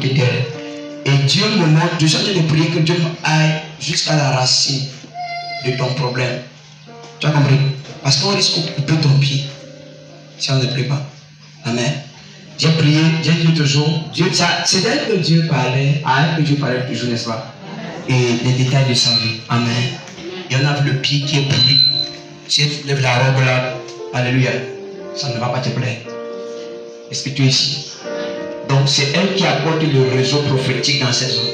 côté d'elle. Et Dieu me montre, je suis en train de prier que Dieu aille jusqu'à la racine de ton problème. Tu as compris? Parce qu'on risque de couper ton pied si on ne prie pas. Amen. J'ai prié, j'ai dit toujours, c'est d'elle que Dieu parlait, à elle que Dieu parlait toujours, n'est-ce pas? Et les détails de sa vie. Amen. Il y en a le pied qui est pourri. Si tu lèves la robe là, alléluia, ça ne va pas te plaire. Est-ce que tu es ici? Donc c'est elle qui apporte le réseau prophétique dans cette zone.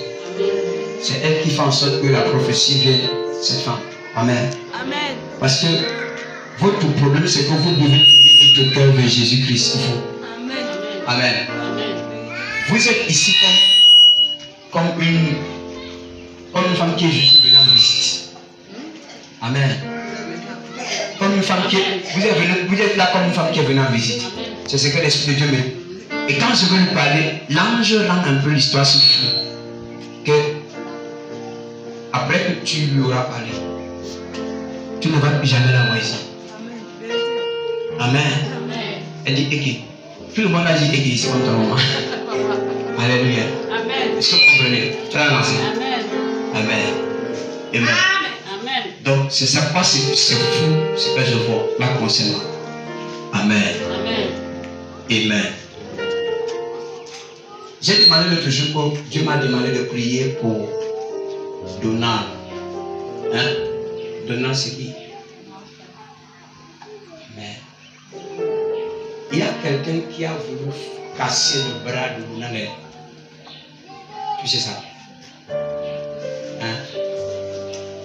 C'est elle qui fait en sorte que la prophétie vienne, cette femme. Amen. Amen. Parce que votre problème, c'est que vous devez tourner votre cœur vers Jésus-Christ. Amen. Amen. Vous êtes ici comme une femme qui est juste venue en visite. Amen. Comme une femme qui est, vous êtes là comme une femme qui est venue en visite. C'est ce que l'Esprit de Dieu met. Et quand je veux lui parler, l'ange rend un peu l'histoire sur fou. Que après que tu lui auras parlé, tu ne vas plus jamais la voir ici. Amen. Elle dit Eki. Tout le monde a dit Eki ici comme ton moment. Alléluia. Amen. Est-ce que vous comprenez? Tu as lancé. Amen. Amen. Amen. Amen. Donc c'est ça, pas c'est fou ce que je vois là concernant. Amen. Amen. Amen. J'ai demandé l'autre jour, Dieu m'a demandé de prier pour Donald. Hein? Donald c'est qui? Amen. Il y a quelqu'un qui a voulu casser le bras de Donald. Tu sais ça? Hein?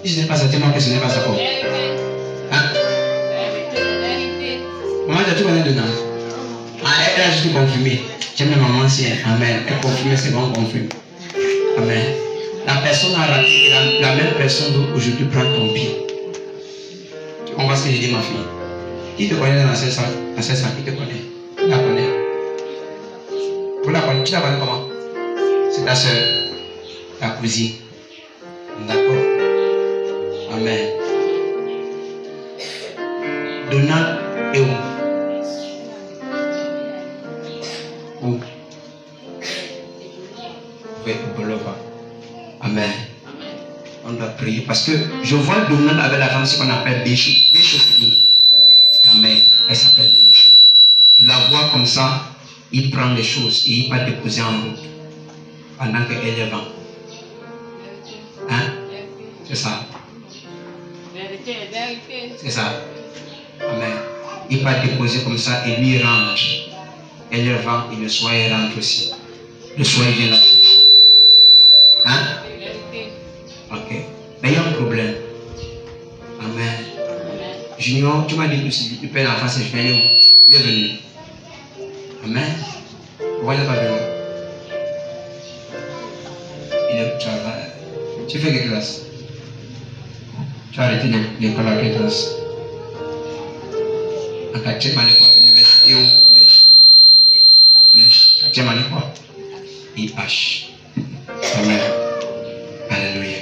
Si ce n'est pas ça, dis-moi que ce n'est pas ça. Hein? Maman, tu connais Donald? Ah, elle a juste confirmé. J'aime la maman si amen. Elle confirme, c'est bon, confirme. Amen. La personne a raté, la même personne aujourd'hui prend ton pied. On voit ce que j'ai dit, ma fille. Qui te connaît dans cette salle? Qui te connaît? Tu la connais? Vous la connaissez? Tu la connais comment? C'est ta soeur, ta cousine. D'accord? Amen. Donald est où? Où? Amen. On doit prier parce que je vois Donald avec la femme, ce qu'on appelle Béchou. Amen. Elle s'appelle Béchou. Je la vois comme ça, il prend les choses et il va déposer en route pendant qu'elle est vent. Hein? C'est ça. C'est ça. Amen. Il va déposer comme ça et lui rentre. Elle est vent et le soir il rentre aussi. Le soir il vient là. Hein? Ok. Mais il y a un problème. Amen. Junior, tu m'as dit que si tu perds l'enfant, c'est fini. Il est venu. Amen. Pourquoi il n'est pas venu? Il est au travail. Tu fais quelle classe? Tu as arrêté l'école à quelle classe? En quatrième année quoi? Université ou collège? Quatrième année quoi? IH. Amen. Alléluia.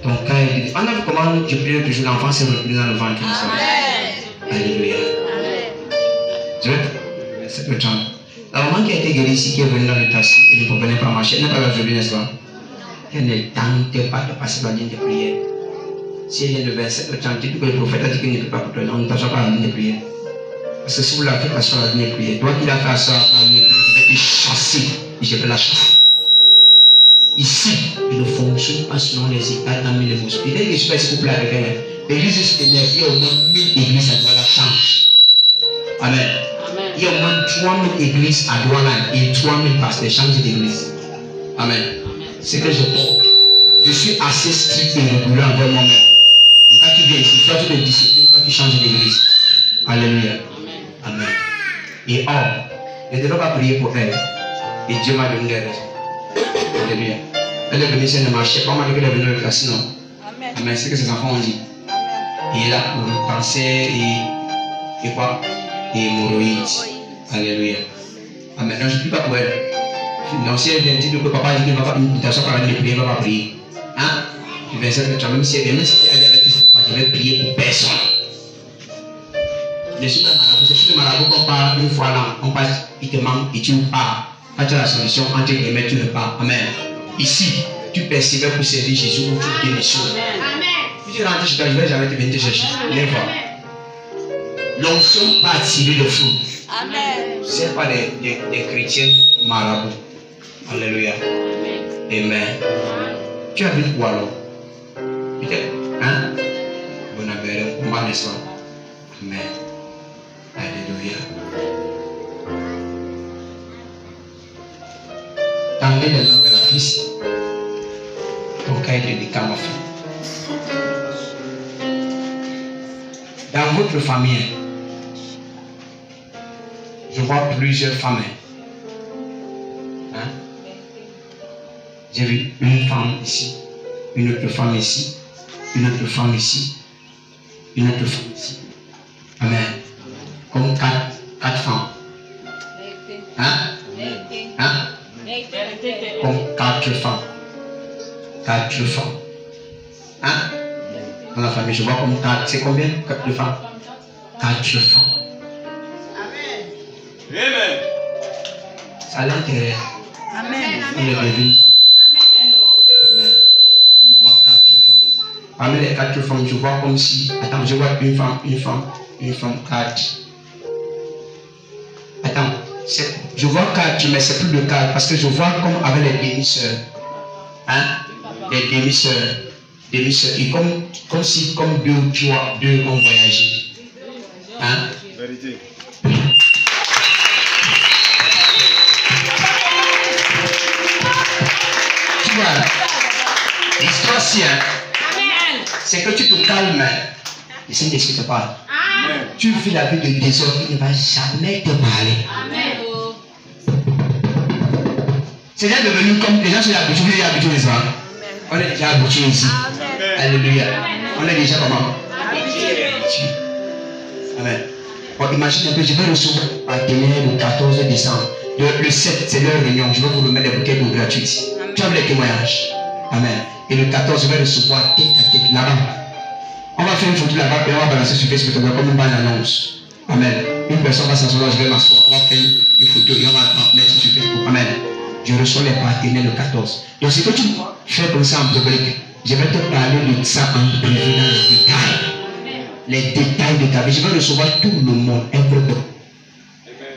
Ton cas est dit. On a vu comment je prie toujours l'enfant s'est retenu dans le ventre. Alléluia. Je vais cette le temps. La maman qui a été guérie ici, qui est venue dans le taxi, elle ne comprenait pas marcher, elle n'a pas aujourd'hui, n'est-ce pas? Elle ne tentait pas de passer la ligne de prière. Si elle vient de verset le temps, dit que le prophète a dit qu'il ne peut pas pour toi, on ne t'assoit pas à la ligne de prière. Parce que si vous l'avez fait asseoir à la ligne de prière, toi qui l'as fait asseoir à la ligne de prière, je vais te chasser et je vais la chasser. Ici, il ne fonctionne pas selon les états dans les mosquées. Il y a des espèces s'il vous plaît avec elle. L'église est énervée, il y a au moins 1000 églises à Douala change. Amen. Il y a au moins 3000 églises à Douala et 3000 pasteurs changent d'église. Amen. C'est que je porte. Je suis assez strict et régulier envers moi-même. Donc quand tu viens ici, tu as toutes les disciplines quand tu changes d'église. Alléluia. Amen. Et or, je ne devais pas prier pour elle. Et Dieu m'a donné des raisons. Alléluia. Elle est venue, si elle ne marchait pas, on m'a dit qu'elle est venue au casino. Amen. Amen. C'est ce que ses enfants ont dit. Et il a pour cancer et quoi? Et hémorroïdes. Alléluia. Amen. Non, je ne prie pas pour elle. Donc si elle vient dire que papa dit qu'il ne va pas t'asseoir par la nuit, il ne va pas prier. Hein? Je vais essayer de même si elle est avec tout ça, je vais prier pour personne. Je suis pas marabout, c'est juste le marabout qu'on parle une fois là, on passe, il te manque et tu pars. as la solution entre guillemets, tu ne pars. Amen. Ici, tu persévères pour servir Jésus ou tu fais des choses. Si tu rentres chez toi, je ne vais jamais te venir te chercher. Viens voir. L'onction va attirer le fou. Amen. Ce n'est pas des chrétiens marabouts. Alléluia. Amen. Tu habites où alors? Peut-être, hein? Bon appel, on va naître. Amen. Alléluia. Tendez les mains vers la fils. Pour qu'elle ait des camoufles. Dans votre famille, je vois plusieurs femmes. Hein? J'ai vu une femme ici, une autre femme ici, une autre femme ici, une autre femme ici. Amen. Comme quatre femmes. Hein? Hein? Comme 4 femmes. 4 femmes. Hein? Dans la famille, je vois comme 4. C'est combien? 4 femmes. 4 femmes. Amen. Amen. Ça a l'intérêt. Amen. On le devine pas. Amen. Je vois 4 femmes. Parmi les 4 femmes, je vois comme si. Attends, je vois une femme, 4. Attends, je vois 4, mais c'est plus de 4 parce que je vois comme avec les demi-sœurs. Hein? Les demi-sœurs. Et comme si, comme 2 ou 3, 2 ont voyagé. Hein? Vérité. Tu vois, l'histoire si, hein? C'est que tu te calmes. Et c'est de ce que tu parles. Tu vis la vie de désordre, il ne va jamais te parler. Amen. C'est déjà devenu comme les gens sont habitués les gens. On est déjà habitués ici. Alléluia. On est déjà comment? Amen. Bon, imagine un peu, je vais recevoir un témoignage le 14 décembre. Le 7, c'est leur réunion. Je vais vous remettre des bouquets d'eau gratuites. Tu as les témoignages. Amen. Et le 14, je vais recevoir tête à tête là-bas. On va faire une photo là-bas et on va balancer sur Facebook comme une bonne annonce. Amen. Une personne va s'asseoir, je vais m'asseoir. On va faire une photo et on va mettre sur Facebook. Amen. Je reçois les partenaires le 14. Donc, ce que tu fais comme ça en public, je vais te parler de ça en privé dans les détails. Les détails de ta vie. Je vais recevoir tout le monde, everybody.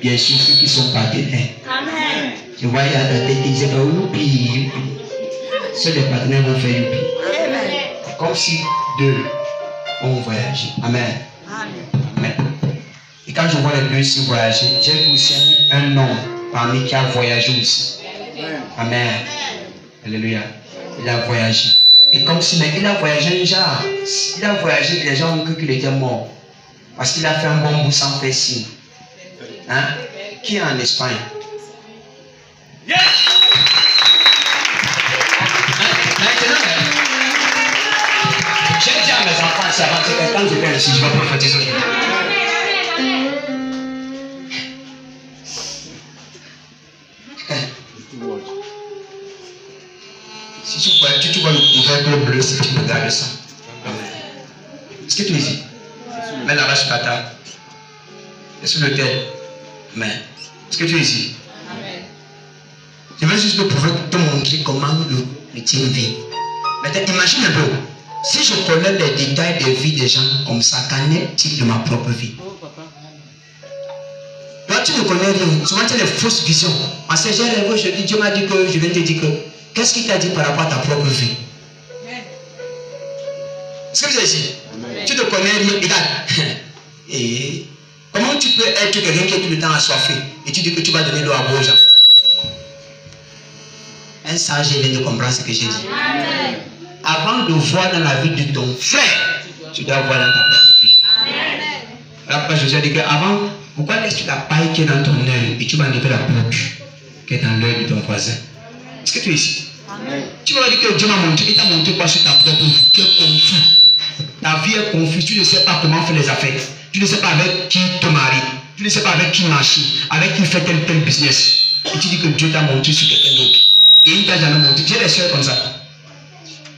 Bien sûr, ceux qui sont partenaires. Amen. Je vois, il y a ta tête qui disait, youpi, youpi. Seuls les partenaires vont faire youpi. Comme si 2 ont voyagé. Amen. Amen. Et quand je vois les 2 ici voyager, j'ai vu aussi un homme parmi qui a voyagé aussi. Amen. Alléluia. Il a voyagé. Et comme si, mais il a voyagé genre. Il a voyagé, les gens ont cru qu'il était mort. Parce qu'il a fait un bon bout sans faire signe. Hein? Qui est en Espagne? Yes! Maintenant, j'ai dit à mes enfants, ça va, c'est quand je viens ici, je vais prophétiser aujourd'hui. Si tu vois le couvercle bleu, si tu regardes ça. Est-ce que tu es ici? Mets la vache par terre. Et sur le tel. Mais, est-ce que tu es ici? Amen. Je vais juste pouvoir te montrer comment le tien vit. Maintenant, imagine un peu. Si je connais les détails des vies des gens comme ça, qu'en est-il de ma propre vie? Toi, tu ne connais rien. Souvent, tu as des fausses visions. En ce j'ai rêvé, je dis, Dieu m'a dit que je viens te dire que. Qu'est-ce qu'il t'a dit par rapport à ta propre vie? Est-ce que vous êtes ici? Amen. Tu ne connais rien. Regarde. Et comment tu peux être quelqu'un qui est tout le temps assoiffé et tu dis que tu vas donner l'eau à boire aux gens? Un sage vient de comprendre ce que j'ai dit. Amen. Avant de voir dans la vie de ton frère, tu dois voir dans ta propre vie. Après, Jésus a dit qu'avant, pourquoi laisses-tu la paille qui est dans ton œil et tu vas enlever la poutre qui est dans l'œil de ton voisin? Est-ce que tu es ici? Amen. Tu vas dire que Dieu m'a montré, il t'a montré quoi sur ta propre vie? Tu es confus. Ta vie est confuse, tu ne sais pas comment faire les affaires. Tu ne sais pas avec qui te marier. Tu ne sais pas avec qui marcher, avec qui faire tel business. Et tu dis que Dieu t'a montré sur quelqu'un d'autre. Et il ne t'a jamais montré. J'ai des soeurs comme ça.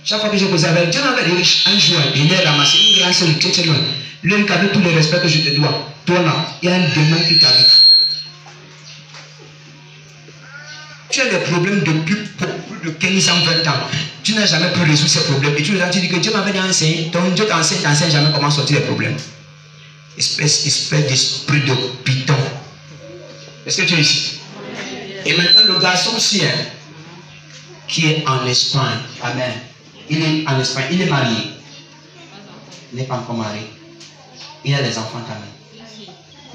Chaque fois que j'ai posé avec Dieu, m'avait dit un jour, il est ramassé une grande soeur de très loin. L'un qui avait tout le respect que je te dois. Toi là, il y a un démon qui t'habite. tu as des problèmes depuis plus de 15 ans, 20 ans. Tu n'as jamais pu résoudre ces problèmes. Et tu dis que Dieu m'avait enseigné. Donc Dieu t'enseigne jamais comment sortir des problèmes. Espèce d'esprit de python. Est-ce que tu es ici? Et maintenant, le garçon aussi, qui est en Espagne. Amen. Il est en Espagne. Il est marié. Il n'est pas encore marié. Il a des enfants quand même.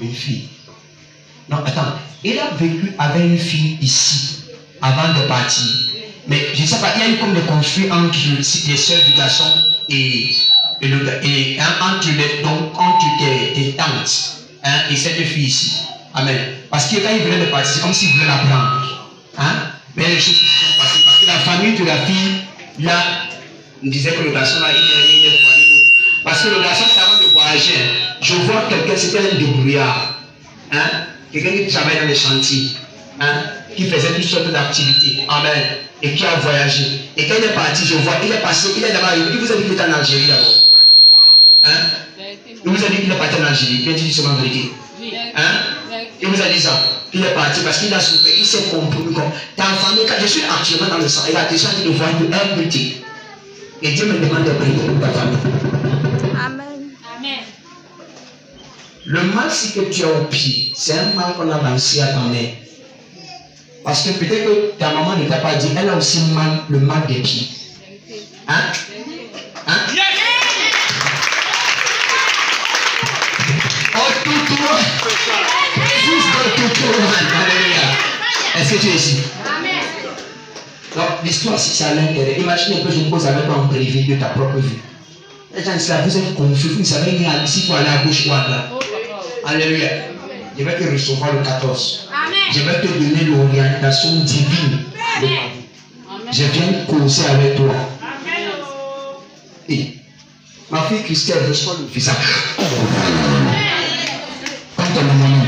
Une fille. Non, attends. Il a vécu avec une fille ici, avant de partir. Mais je ne sais pas, il y a eu comme des conflits entre les soeurs du garçon et entre tes tantes et cette fille ici. Amen. Parce que quand il venait de partir, c'est comme s'il voulait la prendre. Mais les choses sont passées. Parce que la famille de la fille, là, disait que le garçon là, il est foiré. Parce que le garçon, avant de voyager, je vois quelqu'un, c'était un débrouillard. Quelqu'un qui travaille dans les chantiers, qui faisait toutes sortes d'activités. Amen. Et qui a voyagé. Et quand il est parti, je vois, il est passé, il est d'abord arrivé. Il vous a dit qu'il était en Algérie d'abord. Il vous a dit qu'il est parti en Algérie. Bien dit seulement vérité. Il vous a dit ça. Il est parti parce qu'il a souffert, il s'est compromis comme ta famille. Quand je suis actuellement dans le sang, il a déjà dit de voir un petit. Et Dieu me demande de prier pour ta famille. Amen. Amen. Le mal, c'est que tu as au pied. C'est un mal qu'on a lancé à ta mère. Parce que peut-être que ta maman ne t'a pas dit, elle a aussi le mal des pieds. Oh, tout. Est-ce que tu es ici? Amen. Donc, l'histoire, si ça a l'intérêt, imagine un peu, je me pose avec toi en privé de ta propre vie. Les gens, vous êtes confus, vous ne savez rien s'il faut aller à gauche ou à droite. Alléluia. Je vais te recevoir le 14. Amen. Je vais te donner l'orientation divine. Amen. Je viens causer avec toi. Amen. Et ma fille Christelle reçoit le visa. Comme ton nom.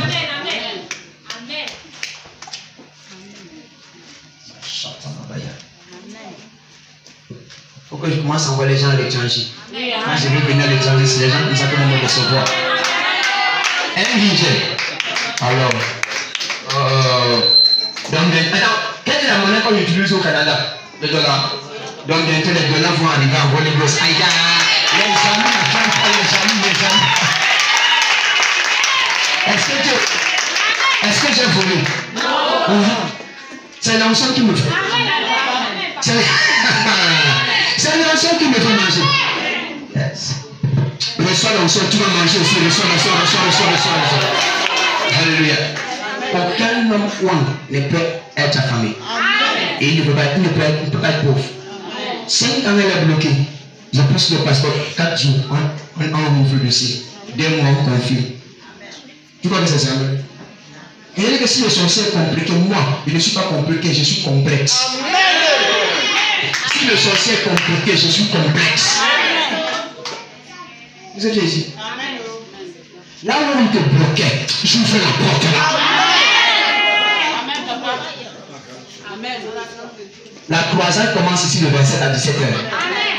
Il faut que je commence à envoyer les gens à l'étranger. Quand je vais venir à l'étranger, c'est les gens qui savent comment me recevoir. Un budget. Alors, donc, attends, quelle est la monnaie qu'on utilise au Canada? Le dollar. Donc, bientôt les dollars vont arriver en Holy Ghost. Aïe, les amis, les amis. Est-ce que j'ai volé? Non. C'est l'ensemble qui me fait. C'est l'ensemble qui me fait manger. Yes. Reçois l'ensemble, tu vas manger aussi. Reçois. Alléluia. Aucun homme ne peut être affamé. Et il ne peut pas être pauvre. 5 ans, elle est bloquée. Je pousse le passeport. 4 jours, on ouvre le dossier. 2 mois, on confirme. Tu vois que c'est ça? Et il dit que si le sorcier est compliqué, moi, je ne suis pas compliqué, je suis complexe. Si le sorcier est compliqué, je suis complexe. Vous êtes ici? Là où on te bloquait, j'ouvre la porte là. Amen. La croisade commence ici le 27 à 17h.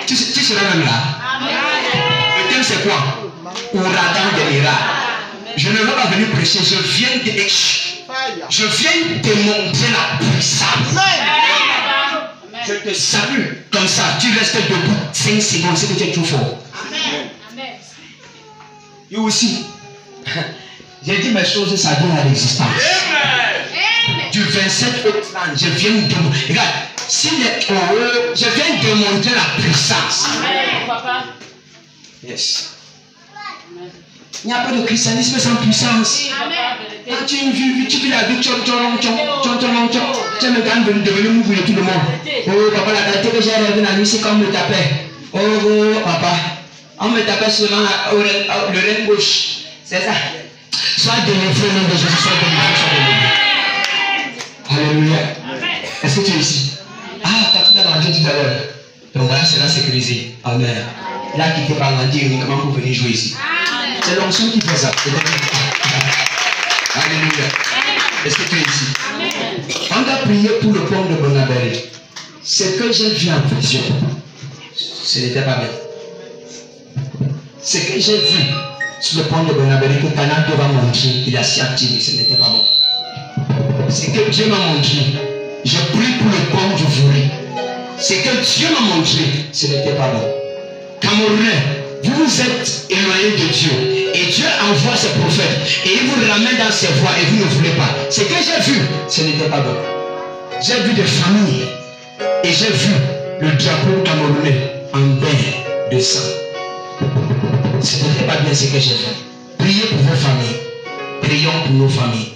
Tu seras même là. Le thème c'est quoi? Ouragan des miracles. Je ne veux pas venir prêcher, je viens démontrer la puissance. Je te salue comme ça, tu restes debout 5 secondes, c'est que tu es trop fort. Amen. Et aussi, j'ai dit mes choses, ça vient à l'existence. Du 27 au 30, je viens démontrer. Regarde, je viens démontrer la puissance. Amen, papa. Yes. Il n'y a pas de christianisme sans puissance. Quand tu vis la vie, tu es le gars devenu mourir tout le monde. Oh papa, la qualité que j'ai rêvé la nuit, c'est qu'on me tapait. Oh papa, on me tapait seulement le rein gauche. C'est ça. Sois délivré au nom de Jésus, sois délivré. Alléluia. Est-ce que tu es ici? Ah, tu as mangé tout à l'heure. Donc voilà, c'est là sécurisé. Amen. Là, qui peut pas mentir uniquement pour venir jouer ici. C'est l'onction qui fait ça. Alléluia. Est-ce que tu es ici? On a prié pour le pont de Bonabéry. Ce que j'ai vu en vision, ce n'était pas bien. Ce que j'ai vu sur le pont de Bonabéry, que Canal va montrer, il a si activé, ce n'était pas bon. Ce que Dieu m'a montré, Je prie pour le pont du Vouri. Ce que Dieu m'a montré, ce n'était pas bon. Camerounais, vous vous êtes éloignés de Dieu. Et Dieu envoie ses prophètes. Et il vous ramène dans ses voies et vous ne voulez pas. Ce que j'ai vu, ce n'était pas bon. J'ai vu des familles. Et j'ai vu le drapeau camerounais en bain de sang. Ce n'était pas bien ce que j'ai vu. Priez pour vos familles. Prions pour nos familles.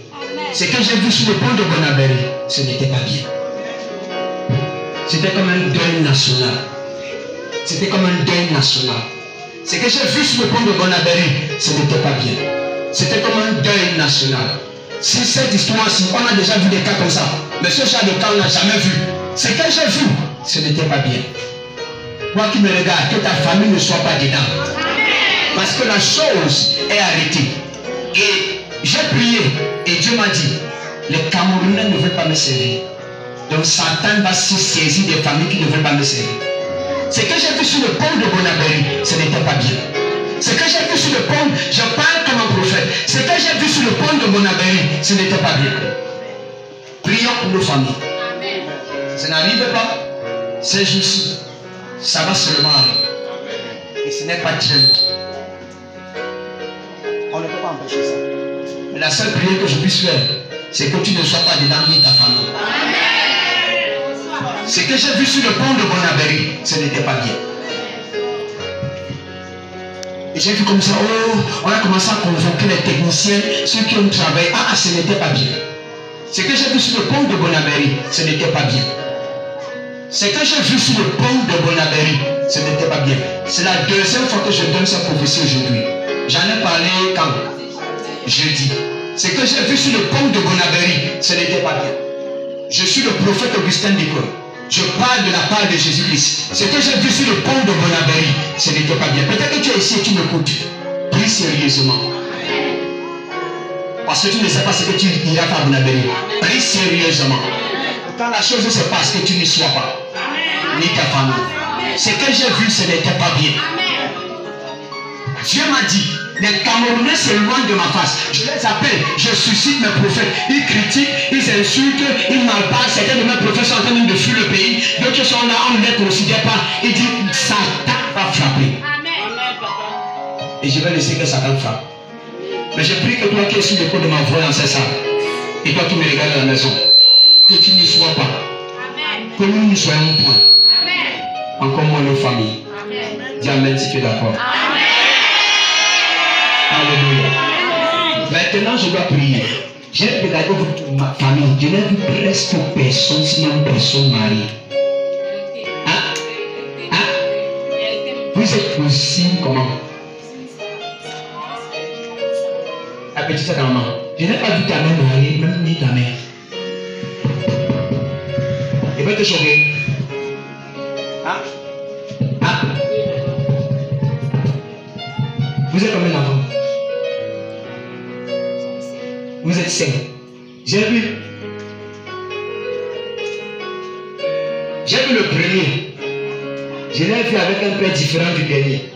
Ce que j'ai vu sur le pont de Bonabéry, ce n'était pas bien. C'était comme un deuil national. C'était comme un deuil national. Ce que j'ai vu sur le pont de Bonabéry, ce n'était pas bien. C'était comme un deuil national. Si cette histoire-ci, on a déjà vu des cas comme ça, mais ce genre de cas, on n'a jamais vu. Ce que j'ai vu, ce n'était pas bien. Toi qui me regardes, que ta famille ne soit pas dedans. Parce que la chose est arrêtée. Et j'ai prié, et Dieu m'a dit, les Camerounais ne veulent pas me servir. Donc Satan va se saisir des familles qui ne veulent pas me servir. Ce que j'ai vu sur le pont de Bonabéry, ce n'était pas bien. Ce que j'ai vu sur le pont, je parle comme un prophète. Ce que j'ai vu sur le pont de Bonabéry, ce n'était pas bien. Prions pour nos familles. Ça n'arrive pas. Ces jours-ci, ça va seulement arriver. Et ce n'est pas très long. On ne peut pas empêcher ça. Mais la seule prière que je puisse faire, c'est que tu ne sois pas dedans ni ta famille. Ce que j'ai vu sur le pont de Bonabéry, ce n'était pas bien. Et j'ai vu comme ça, oh, on a commencé à convoquer les techniciens, ceux qui ont travaillé. Ah, ce n'était pas bien. Ce que j'ai vu sur le pont de Bonabéry, ce n'était pas bien. Ce que j'ai vu sur le pont de Bonabéry, ce n'était pas bien. C'est la deuxième fois que je donne cette prophétie aujourd'hui. J'en ai parlé quand? Jeudi. Ce que j'ai vu sur le pont de Bonabéry, ce n'était pas bien. Je suis le prophète Augustin Dicon. Je parle de la part de Jésus-Christ. Ce que j'ai vu sur le pont de Bonabéry, ce n'était pas bien. Peut-être que tu es ici et tu m'écoutes. Prie sérieusement. Parce que tu ne sais pas ce que tu iras faire à Bonabéry. Prie sérieusement. Quand la chose se passe, que tu n'y sois pas. Ni ta famille. Ce que j'ai vu, ce n'était pas bien. Dieu m'a dit, les Camerounais s'éloignent de ma face. Je les appelle, je suscite mes prophètes. Ils critiquent, ils insultent, ils malparlent. Certains de mes prophètes sont en train de fuir le pays. D'autres sont là, on ne les considère pas. Ils disent, Satan va frapper. Et je vais laisser que Satan frappe. Mais je prie que toi qui es sur l'écoute de ma voix dans cette salle, et toi qui me regardes à la maison, que tu n'y sois pas. Que nous n'y soyons point. Encore moins nos familles. Dis Amen si tu es d'accord. Alléluia. Maintenant, je dois prier. J'ai regardé ma famille. Je n'ai vu presque personne, sinon personne mariée. Hein? Hein? Vous êtes possible comment? La petite sœur maman. Je n'ai pas vu ta mère mariée, même ni ta mère. Il va te choquer. Hein? Hein? Vous êtes combien d'enfants? Vous êtes 5. J'ai vu le premier. Je l'ai vu avec un père différent du dernier.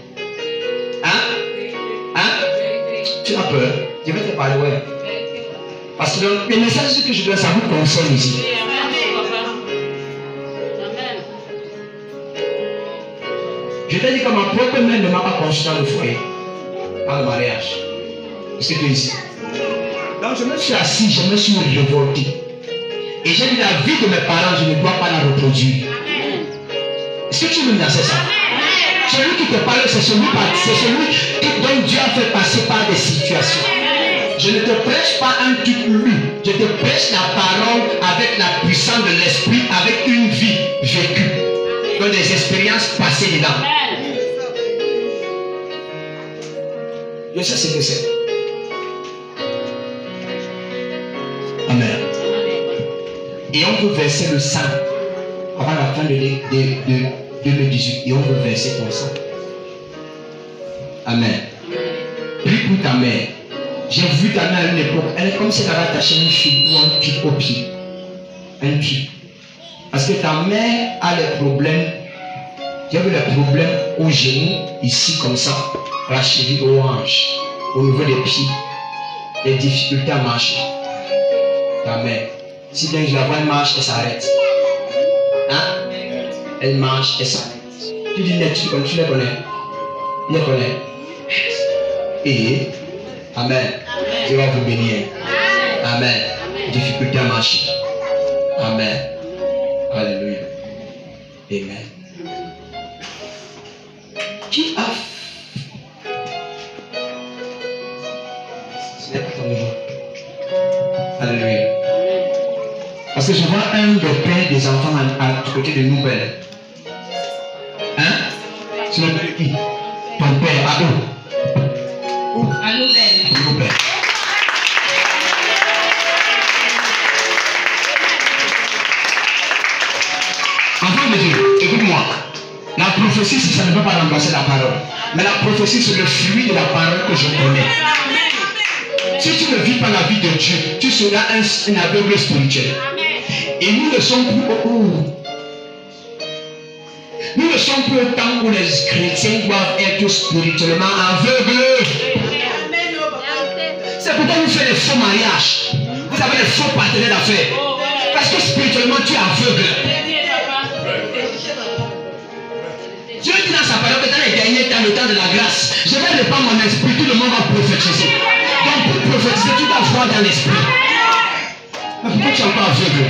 Hein? Hein? Tu as peur? Je vais te parler, ouais. Parce que le message que je dois, ça vous concerne ici. Je t'ai dit que ma propre mère ne m'a pas conçu dans le foyer, dans le mariage. Est-ce que tu es ici? Donc je me suis assis, je me suis révolté. Et j'ai dit la vie de mes parents, je ne dois pas la reproduire. Est-ce que tu me dis ça? Celui qui te parle, c'est celui dont Dieu a fait passer par des situations. Je ne te prêche pas un truc lu. Je te prêche la parole avec la puissance de l'esprit, avec une vie vécue. Donc des expériences passées dedans. Je sais ce que c'est. Amen. Et on peut verser le sang avant la fin de 2018. Et on peut verser ton sang. Amen. Prie pour ta mère. J'ai vu ta mère à une époque. Elle est comme si elle avait attaché une fille ou un truc au pied. Un truc. Parce que ta mère a les problèmes. J'ai vu les problèmes au genou, ici comme ça, à la cheville, aux hanches, au niveau des pieds, les difficultés à marcher. Ta mère. Si bien je la vois, elle marche et s'arrête. Hein? Elle marche et s'arrête. Tu dis, tu les connais. Tu les connais. Et, Amen. Dieu va vous bénir. Amen. Difficulté à marcher. Amen. Alléluia. Amen. Qui a... Ce n'est pas ton niveau. Alléluia. Parce que je vois un des pères des enfants du côté de Nouvelle. Hein? C'est le père qui? Ton père, à où? Où? À Nouvelle. Nouvelle. Enfant de Dieu, écoute-moi. La prophétie, ça ne peut pas remplacer la parole. Mais la prophétie, c'est le fruit de la parole que je connais. Si tu ne vis pas la vie de Dieu, tu seras un aveugle spirituel. Et nous ne sommes plus nous ne sommes plus au temps où les chrétiens doivent être spirituellement aveugles. C'est pourquoi vous faites des faux mariages. Vous avez des faux partenaires d'affaires. Parce que spirituellement, tu es aveugle. Dieu dit dans sa parole que dans les derniers temps, le temps de la grâce, je vais répandre mon esprit, tout le monde va prophétiser. Donc pour prophétiser, tu dois voir dans l'esprit. Mais pourquoi tu es encore aveugle?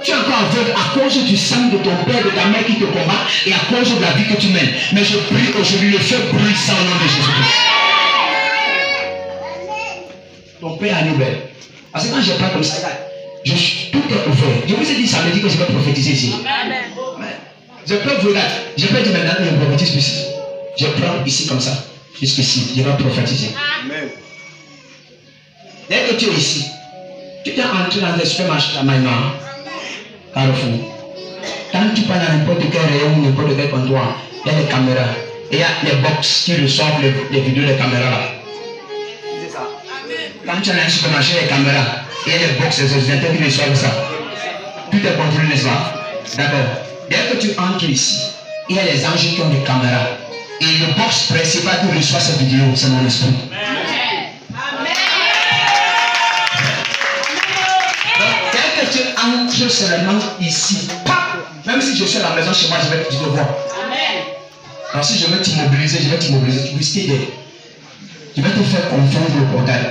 Tu es encore aveugle à cause du sang de ton père, de ta mère qui te combat et à cause de la vie que tu mènes. Mais je prie aujourd'hui, le feu brûle ça au nom de Jésus-Christ. Ton père a nouvelle. Parce que quand je parle comme ça, tout est ouvert. Je vous ai dit samedi que je vais prophétiser ici. Amen. Je peux vous regarder. Je peux dire maintenant que je prophétise ici. Je prends ici comme ça. Jusqu'ici. Je vais prophétiser. Amen. Dès que tu es ici, tu t'es entré dans les supermarchés à Maïma, Carrefour. Quand tu parles à n'importe quel rayon ou n'importe quel comptoir, il y a des caméras. Et il y a les box qui reçoivent les vidéos des caméras là. C'est ça. Quand tu es dans un supermarché, les caméras, il y a des box, les ordinateurs qui reçoivent ça. Tout est contrôlé, n'est-ce pas? D'accord. Dès que tu entres ici, il y a les anges qui ont des caméras. Et le box principal qui reçoit cette vidéo, c'est mon esprit. Tu entres seulement ici. Même si je suis à la maison chez moi, je vais te voir. Alors si je vais t'immobiliser, je vais t'immobiliser. Tu peux stay there. Je vais te faire confondre le portail.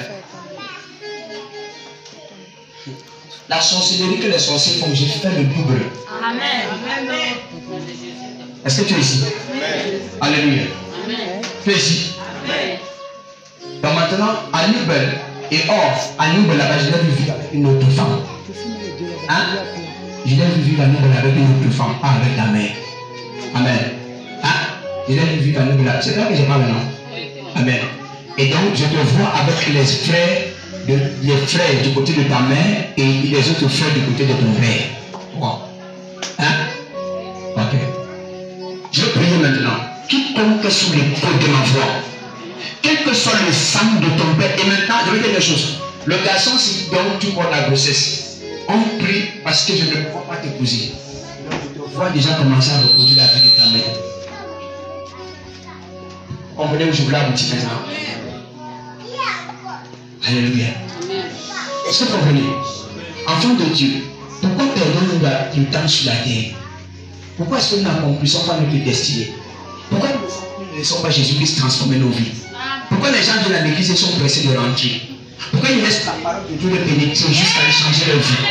La sorcellerie que les sorciers font, j'ai fait le double. Amen. Est-ce que tu es ici? Amen. Alléluia. Amen. Tu es ici? Amen. Donc maintenant, à Nubel et or, à Nubel là-bas, je l'ai vu vivre avec une autre femme. Hein? Je l'ai vu vivre à Nubel avec une autre femme, pas avec ta mère. Amen. Hein? Je l'ai vu vivre à Nubel là. C'est toi que je parle maintenant. Amen. Et donc, je te vois avec les frères du côté de ta mère et les autres frères du côté de ton père. Wow. Hein? Ok. Je prie maintenant. Quiconque sous les côtes de ma voix, quel que soit le sang de ton père, et maintenant, je vais dire quelque chose. Le garçon, si donc tu portes la grossesse, on prie parce que je ne peux pas t'épouser. Donc, je te vois déjà commencer à reproduire la vie de ta mère. Comprenez où je voulais aboutir maintenant? Alléluia. Est-ce que vous comprenez? Enfant de Dieu, pourquoi perdons-nous du temps sur la terre? Pourquoi est-ce que nous n'accomplissons pas notre destinée? Pourquoi nous ne laissons pas Jésus-Christ transformer nos vies? Pourquoi les gens de l'église sont pressés de rentrer? Pourquoi ils laissent la parole de Dieu de pénétrer jusqu'à changer leur vie?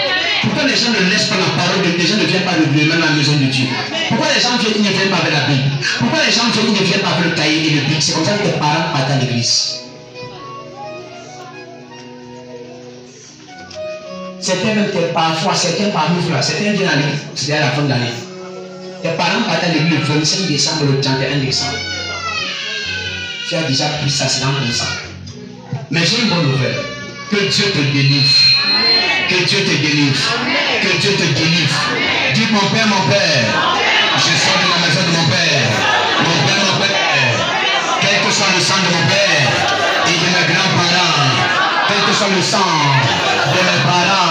Pourquoi les gens ne laissent pas la parole de Dieu? Les gens ne viennent pas le même à la maison de Dieu. Pourquoi les gens viennent, ils ne viennent pas avec la Bible? Pourquoi les gens viennent, ils ne viennent pas avec le cahier et le bic? C'est comme ça que tes parents partent à l'église. Parfois, certains parmi vous là, certains viennent à l'église, c'est à la fin de l'année. Tes parents partent à l'église le 25 décembre, le 31 décembre. Tu as déjà pris ça, c'est dans ton sang. Mais j'ai une bonne nouvelle. Que Dieu te délivre. Que Dieu te délivre. Que Dieu te délivre. Dis mon père, je sors de la maison de mon père. Mon père. Quel que soit le sang de mon père et de mes grands-parents. Quel que soit le sang de mes parents.